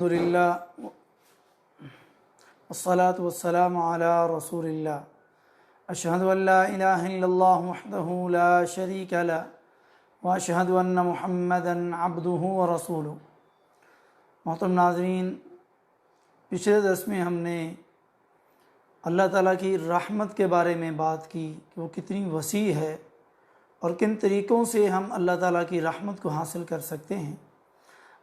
الحمدللہ والصلاة والسلام علی رسول اللہ اشہد ان لا الہ الا اللہ وحدہ لا شریک لہ واشہد ان محمدا عبدہ ورسولہ۔ محترم ناظرین، پچھلے درس میں ہم نے اللہ تعالیٰ کی رحمت کے بارے میں بات کی کہ وہ کتنی وسیع ہے اور کن طریقوں سے ہم اللہ تعالیٰ کی رحمت کو حاصل کر سکتے ہیں۔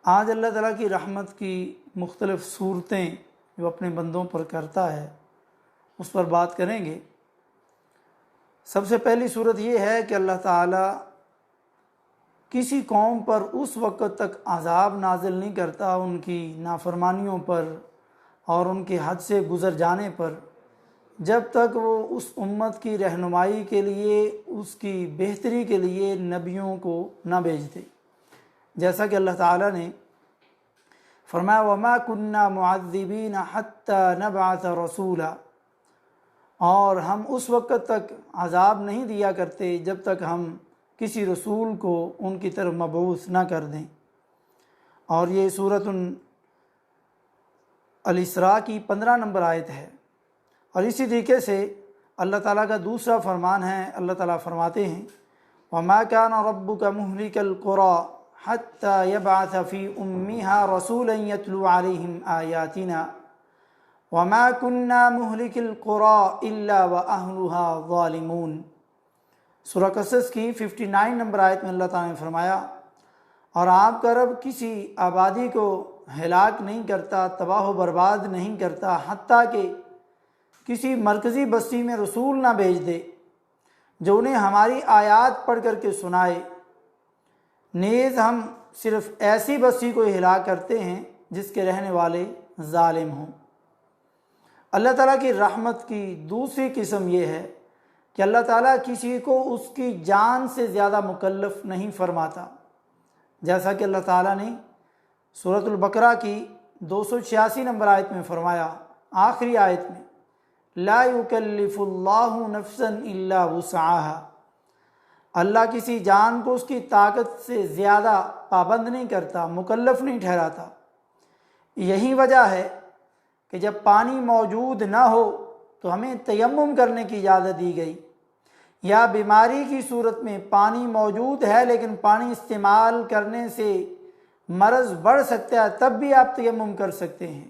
آج اللہ تعالیٰ کی رحمت کی مختلف صورتیں جو اپنے بندوں پر کرتا ہے اس پر بات کریں گے۔ سب سے پہلی صورت یہ ہے کہ اللہ تعالیٰ کسی قوم پر اس وقت تک عذاب نازل نہیں کرتا ان کی نافرمانیوں پر اور ان کے حد سے گزر جانے پر، جب تک وہ اس امت کی رہنمائی کے لیے، اس کی بہتری کے لیے نبیوں کو نہ بھیج دے۔ جیسا کہ اللہ تعالیٰ نے فرمایا وَمَا كُنَّا مُعَذِّبِينَ حَتَّى نَبْعَثَ رَسُولًا، اور ہم اس وقت تک عذاب نہیں دیا کرتے جب تک ہم کسی رسول کو ان کی طرف مبعوث نہ کر دیں۔ اور یہ سورۃ الاسراء کی 15 نمبر آیت ہے۔ اور اسی طریقے سے اللہ تعالیٰ کا دوسرا فرمان ہے، اللہ تعالیٰ فرماتے ہیں وَمَا كَانَ رَبُّكَ مُهْلِكَ الْقُرَىٰ حَتَّى يَبْعَثَ فِي أُمِّهَا رَسُولًا يَتْلُو عَلَيْهِمْ آيَاتِنَا وَمَا كُنَّا مُهْلِكِ الْقُرَىٰ إِلَّا وَأَهْلُهَا ظَالِمُونَ۔ سورہ قصص کی 59 نمبر آیت میں اللہ تعالیٰ نے فرمایا اور آپ کا رب کسی آبادی کو ہلاک نہیں کرتا، تباہ و برباد نہیں کرتا، حتیٰ کہ کسی مرکزی بستی میں رسول نہ بھیج دے جو انہیں ہماری آیات پڑھ کر کے سنائے۔ نیز ہم صرف ایسی بستی کو ہلاک کرتے ہیں جس کے رہنے والے ظالم ہوں۔ اللہ تعالیٰ کی رحمت کی دوسری قسم یہ ہے کہ اللہ تعالیٰ کسی کو اس کی جان سے زیادہ مکلف نہیں فرماتا، جیسا کہ اللہ تعالیٰ نے سورۃ البقرہ کی 286 نمبر آیت میں فرمایا، آخری آیت میں لا یکلف اللہ نفسا الا وسعها، اللہ کسی جان کو اس کی طاقت سے زیادہ پابند نہیں کرتا، مکلف نہیں ٹھہراتا۔ یہی وجہ ہے کہ جب پانی موجود نہ ہو تو ہمیں تیمم کرنے کی اجازت دی گئی، یا بیماری کی صورت میں پانی موجود ہے لیکن پانی استعمال کرنے سے مرض بڑھ سکتا ہے، تب بھی آپ تیمم کر سکتے ہیں۔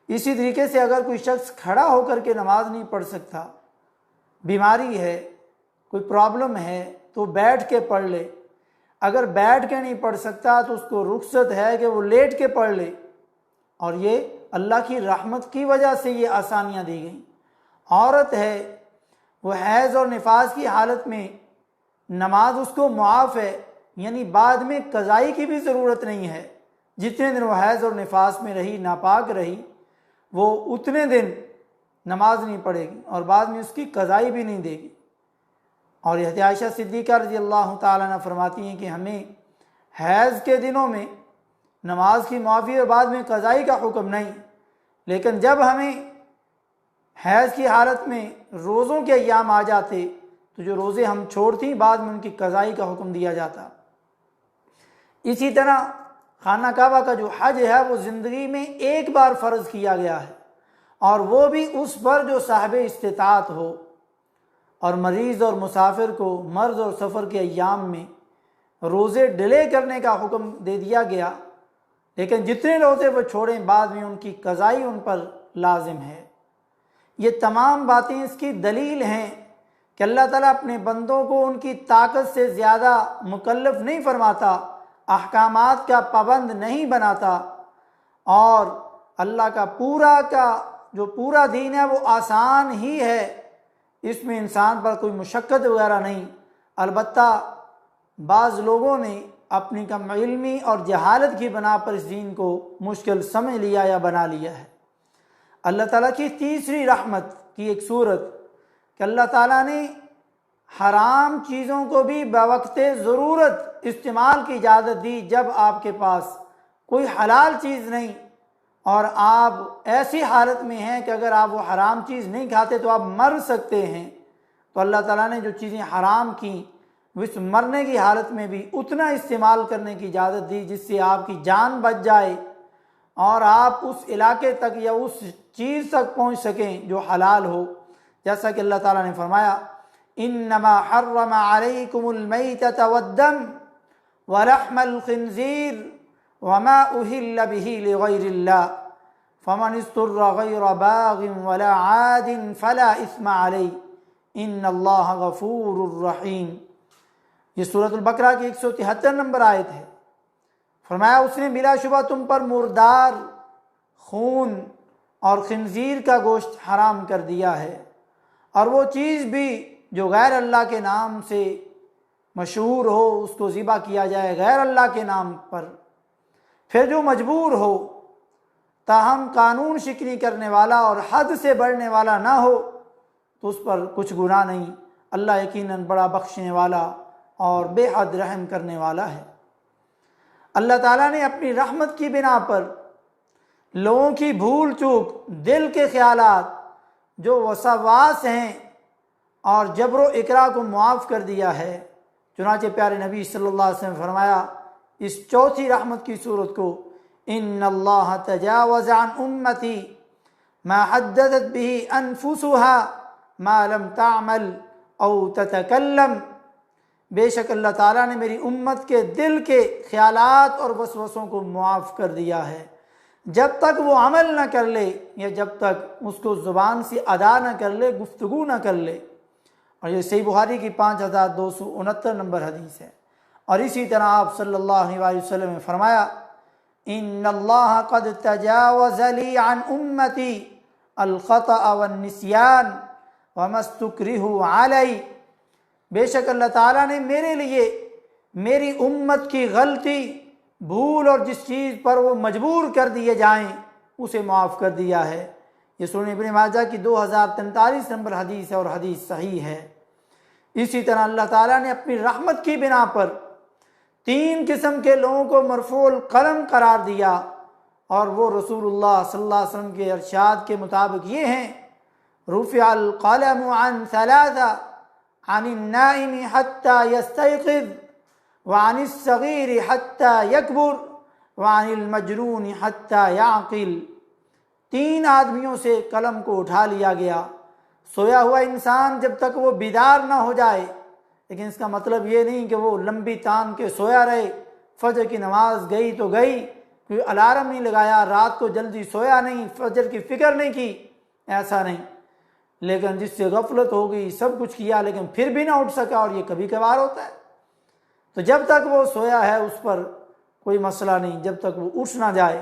اسی طریقے سے اگر کوئی شخص کھڑا ہو کر کے نماز نہیں پڑھ سکتا، بیماری ہے، کوئی پرابلم ہے، تو بیٹھ کے پڑھ لے۔ اگر بیٹھ کے نہیں پڑھ سکتا تو اس کو رخصت ہے کہ وہ لیٹ کے پڑھ لے۔ اور یہ اللہ کی رحمت کی وجہ سے یہ آسانیاں دی گئیں۔ عورت ہے، وہ حیض اور نفاس کی حالت میں نماز اس کو معاف ہے، یعنی بعد میں قضائی کی بھی ضرورت نہیں ہے۔ جتنے دن وہ حیض اور نفاس میں رہی، ناپاک رہی، وہ اتنے دن نماز نہیں پڑھے گی اور بعد میں اس کی قضائی بھی نہیں دے گی۔ اور یہ عائشہ صدیقہ رضی اللہ تعالیٰ عنہ فرماتی ہیں کہ ہمیں حیض کے دنوں میں نماز کی معافی اور بعد میں قضائی کا حکم نہیں، لیکن جب ہمیں حیض کی حالت میں روزوں کے ایام آ جاتے تو جو روزے ہم چھوڑتی بعد میں ان کی قضائی کا حکم دیا جاتا۔ اسی طرح خانہ کعبہ کا جو حج ہے وہ زندگی میں ایک بار فرض کیا گیا ہے، اور وہ بھی اس پر جو صاحب استطاعت ہو، اور مریض اور مسافر کو مرض اور سفر کے ایام میں روزے ڈیلے کرنے کا حکم دے دیا گیا، لیکن جتنے روزے وہ چھوڑیں بعد میں ان کی قضائی ان پر لازم ہے۔ یہ تمام باتیں اس کی دلیل ہیں کہ اللہ تعالیٰ اپنے بندوں کو ان کی طاقت سے زیادہ مکلف نہیں فرماتا، احکامات کا پابند نہیں بناتا، اور اللہ کا پورا دین ہے وہ آسان ہی ہے، اس میں انسان پر کوئی مشقت وغیرہ نہیں۔ البتہ بعض لوگوں نے اپنی کم علمی اور جہالت کی بنا پر اس دین کو مشکل سمجھ لیا یا بنا لیا ہے۔ اللہ تعالیٰ کی تیسری رحمت کی ایک صورت کہ اللہ تعالیٰ نے حرام چیزوں کو بھی بوقت ضرورت استعمال کی اجازت دی۔ جب آپ کے پاس کوئی حلال چیز نہیں اور آپ ایسی حالت میں ہیں کہ اگر آپ وہ حرام چیز نہیں کھاتے تو آپ مر سکتے ہیں، تو اللہ تعالیٰ نے جو چیزیں حرام کیں اس مرنے کی حالت میں بھی اتنا استعمال کرنے کی اجازت دی جس سے آپ کی جان بچ جائے، اور آپ اس علاقے تک یا اس چیز تک پہنچ سکیں جو حلال ہو، جیسا کہ اللہ تعالیٰ نے فرمایا انما حرم علیکم المیتۃ والدم ولحم الخنزیر وما اہل بہ لغیر اللہ فمن اضطر غیر باغ ولا عاد فلا اثم علیہ ان اللہ غفور الرحیم۔ یہ سورۃ البقرہ کی 173 نمبر آیت ہے۔ فرمایا اس نے بلا شبہ تم پر مردار، خون اور خنزیر کا گوشت حرام کر دیا ہے، اور وہ چیز بھی جو غیر اللہ کے نام سے مشہور ہو اس کو ذبح کیا جائے غیر اللہ کے نام پر، پھر جو مجبور ہو تاہم قانون شکنی کرنے والا اور حد سے بڑھنے والا نہ ہو تو اس پر کچھ گناہ نہیں، اللہ یقیناً بڑا بخشنے والا اور بے حد رحم کرنے والا ہے۔ اللہ تعالیٰ نے اپنی رحمت کی بنا پر لوگوں کی بھول چوک، دل کے خیالات جو وسواس ہیں اور جبر و اکراہ کو معاف کر دیا ہے۔ چنانچہ پیارے نبی صلی اللہ علیہ وسلم نے فرمایا اس چوتھی رحمت کی صورت کو ان اللہ تجاوز عن امتی ما حددت به انفسها ما لم تعمل او تتکلم، بے شک اللہ تعالیٰ نے میری امت کے دل کے خیالات اور وسوسوں کو معاف کر دیا ہے، جب تک وہ عمل نہ کر لے یا جب تک اس کو زبان سے ادا نہ کر لے، گفتگو نہ کر لے۔ اور یہ صحیح بخاری کی 5269 نمبر حدیث ہے۔ اور اسی طرح آپ صلی اللہ علیہ وسلم نے فرمایا ان اللہ قد تجاوز لی عن امتی الخطأ والنسیان وما استکرہوا علیہ، بے شک اللہ تعالیٰ نے میرے لیے میری امت کی غلطی، بھول اور جس چیز پر وہ مجبور کر دیے جائیں اسے معاف کر دیا ہے۔ یہ سنن ابن ماجہ کی 2043 نمبر حدیث ہے اور حدیث صحیح ہے۔ اسی طرح اللہ تعالیٰ نے اپنی رحمت کی بنا پر 3 قسم کے لوگوں کو مرفوع القلم قرار دیا، اور وہ رسول اللہ صلی اللہ علیہ وسلم کے ارشاد کے مطابق یہ ہیں رفع القلم عن 3، عن النائم حتى يستيقظ وعن الصغير حتى يكبر وعن المجنون حتى يعقل۔ 3 آدمیوں سے قلم کو اٹھا لیا گیا، سویا ہوا انسان جب تک وہ بیدار نہ ہو جائے، لیکن اس کا مطلب یہ نہیں کہ وہ لمبی تان کے سویا رہے، فجر کی نماز گئی تو گئی، کوئی الارم نہیں لگایا، رات کو جلدی سویا نہیں، فجر کی فکر نہیں کی، ایسا نہیں، لیکن جس سے غفلت ہو گئی، سب کچھ کیا لیکن پھر بھی نہ اٹھ سکا، اور یہ کبھی کبھار ہوتا ہے۔ تو جب تک وہ سویا ہے اس پر کوئی مسئلہ نہیں، جب تک وہ اٹھ نہ جائے،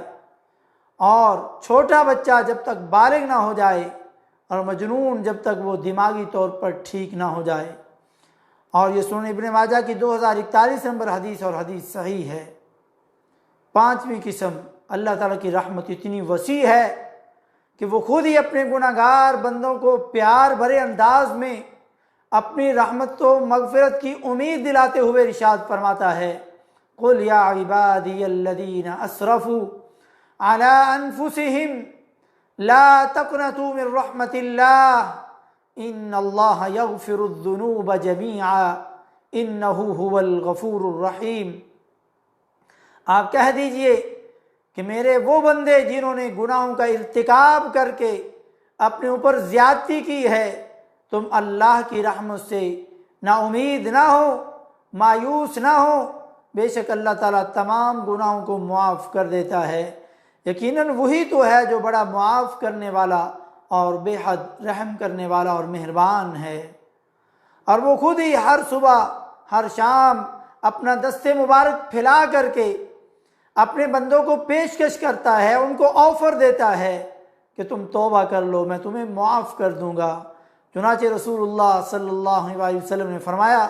اور چھوٹا بچہ جب تک بالغ نہ ہو جائے، اور مجنون جب تک وہ دماغی طور پر ٹھیک نہ ہو جائے۔ اور یہ سنن ابن ماجہ کی 2041 نمبر حدیث اور حدیث صحیح ہے۔ 5ویں قسم، اللہ تعالیٰ کی رحمت اتنی وسیع ہے کہ وہ خود ہی اپنے گناہگار بندوں کو پیار بھرے انداز میں اپنی رحمت و مغفرت کی امید دلاتے ہوئے ارشاد فرماتا ہے قل یا عبادی الذین اسرفوا علی انفسہم لا تقنطوا من رحمت اللہ ان اللہ یغفر الذنوب جمیعا انہ هو الغفور الرحیم۔ آپ کہہ دیجئے کہ میرے وہ بندے جنہوں نے گناہوں کا ارتکاب کر کے اپنے اوپر زیادتی کی ہے، تم اللہ کی رحمت سے نا امید نہ ہو، مایوس نہ ہو، بے شک اللہ تعالیٰ تمام گناہوں کو معاف کر دیتا ہے، یقیناً وہی تو ہے جو بڑا معاف کرنے والا اور بے حد رحم کرنے والا اور مہربان ہے۔ اور وہ خود ہی ہر صبح ہر شام اپنا دست مبارک پھیلا کر کے اپنے بندوں کو پیشکش کرتا ہے، ان کو آفر دیتا ہے کہ تم توبہ کر لو، میں تمہیں معاف کر دوں گا۔ چنانچہ رسول اللہ صلی اللہ علیہ وسلم نے فرمایا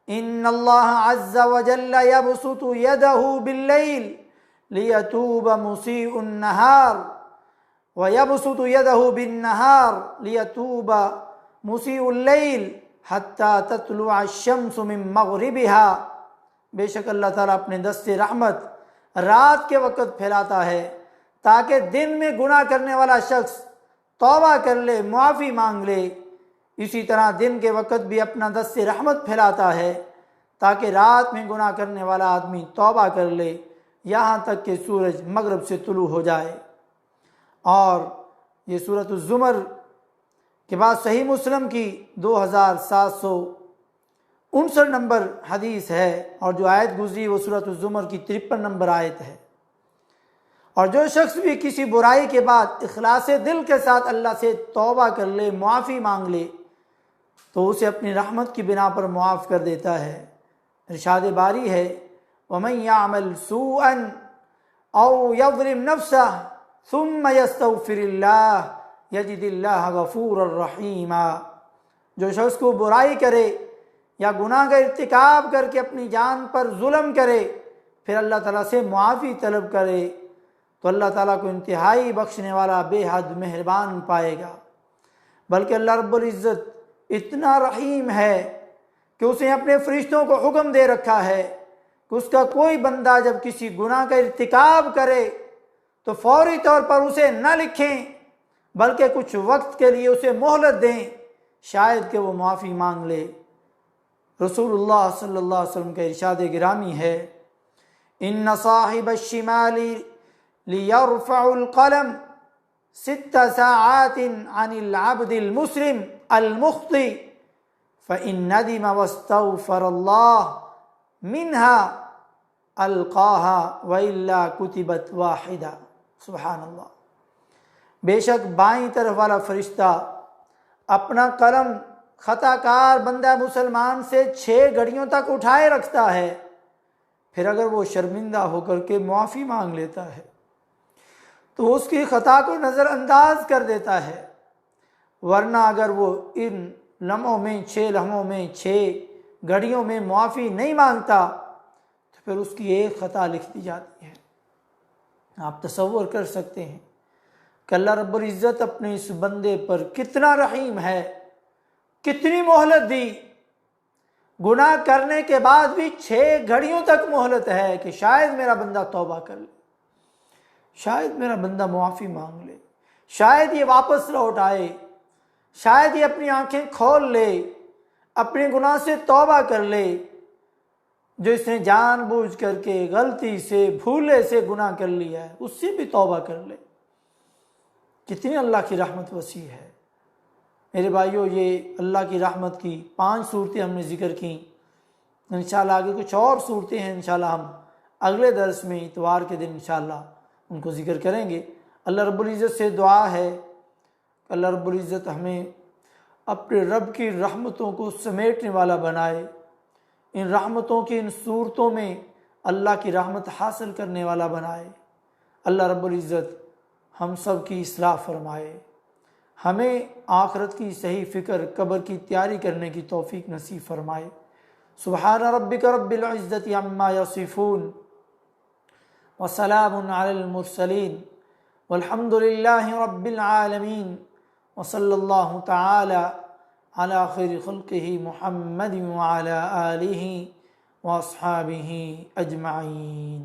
ان اللہ عز وجل یبسط یدہ باللیل لیتوب مسیء النہار ویبسط یدہ بالنہار لیتوب مسیء اللیل حتی تطلع الشمس من مغربها، بے شک اللہ تعالیٰ اپنے دست رحمت رات کے وقت پھیلاتا ہے تاکہ دن میں گناہ کرنے والا شخص توبہ کر لے، معافی مانگ لے، اسی طرح دن کے وقت بھی اپنا دست رحمت پھیلاتا ہے تاکہ رات میں گناہ کرنے والا آدمی توبہ کر لے، یہاں تک کہ سورج مغرب سے طلوع ہو جائے۔ اور یہ سورۃ الزمر کے بعد صحیح مسلم کی 2759 نمبر حدیث ہے، اور جو آیت گزری وہ سورۃ الزمر کی 53 نمبر آیت ہے۔ اور جو شخص بھی کسی برائی کے بعد اخلاص دل کے ساتھ اللہ سے توبہ کر لے، معافی مانگ لے، تو اسے اپنی رحمت کی بنا پر معاف کر دیتا ہے۔ ارشاد باری ہے وَمَنْ يَعْمَلْ سُوءًا أَوْ يَظْلِمْ نَفْسَهُ ثُمَّ يَسْتَغْفِرِ اللَّهَ يَجِدِ اللَّهَ غَفُورًا رَحِيمًا، جو شخص کو برائی کرے یا گناہ کا ارتکاب کر کے اپنی جان پر ظلم کرے، پھر اللہ تعالیٰ سے معافی طلب کرے، تو اللہ تعالیٰ کو انتہائی بخشنے والا، بے حد مہربان پائے گا۔ بلکہ اللہ رب العزت اتنا رحیم ہے کہ اسے اپنے فرشتوں کو حکم دے رکھا ہے کہ اس کا کوئی بندہ جب کسی گناہ کا ارتکاب کرے تو فوری طور پر اسے نہ لکھیں، بلکہ کچھ وقت کے لیے اسے مہلت دیں، شاید کہ وہ معافی مانگ لے۔ رسول اللہ صلی اللہ علیہ وسلم کا ارشاد گرامی ہے ان صاحب الشمال لیرفع القلم 6 ساعات عن العبد المسلم المخطئ فإن ندم واستغفر الله منها القاها وإلا كتبت واحدة۔ سبحان اللہ۔ بے شک بائیں طرف والا فرشتہ اپنا قلم خطا کار بندہ مسلمان سے 6 گھڑیوں تک اٹھائے رکھتا ہے، پھر اگر وہ شرمندہ ہو کر کے معافی مانگ لیتا ہے تو اس کی خطا کو نظر انداز کر دیتا ہے، ورنہ اگر وہ ان لمحوں میں 6 لمحوں میں 6 گھڑیوں میں معافی نہیں مانگتا تو پھر اس کی ایک خطا لکھ دی جاتی ہے۔ آپ تصور کر سکتے ہیں کہ اللہ رب العزت اپنے اس بندے پر کتنا رحیم ہے، کتنی مہلت دی۔ گناہ کرنے کے بعد بھی 6 گھڑیوں تک مہلت ہے کہ شاید میرا بندہ توبہ کر لے، شاید میرا بندہ معافی مانگ لے، شاید یہ واپس لوٹ آئے، شاید یہ اپنی آنکھیں کھول لے، اپنے گناہ سے توبہ کر لے۔ جو اس نے جان بوجھ کر کے غلطی سے بھولے سے گناہ کر لیا ہے اس سے بھی توبہ کر لے۔ کتنی اللہ کی رحمت وسیع ہے۔ میرے بھائیوں، یہ اللہ کی رحمت کی 5 صورتیں ہم نے ذکر کیں۔ انشاءاللہ آگے کچھ اور صورتیں ہیں، انشاءاللہ ہم اگلے درس میں اتوار کے دن انشاءاللہ ان کو ذکر کریں گے۔ اللہ رب العزت سے دعا ہے کہ اللہ رب العزت ہمیں اپنے رب کی رحمتوں کو سمیٹنے والا بنائے، ان رحمتوں کی ان صورتوں میں اللہ کی رحمت حاصل کرنے والا بنائے۔ اللہ رب العزت ہم سب کی اصلاح فرمائے، ہمیں آخرت کی صحیح فکر، قبر کی تیاری کرنے کی توفیق نصیب فرمائے۔ سبحان ربک رب العزت عما یصفون وسلام علی المرسلین والحمد للہ رب العالمین وصلی اللہ تعالی علی خیر خلقہ محمد وعلی آلہ واصحابہ اجمعین۔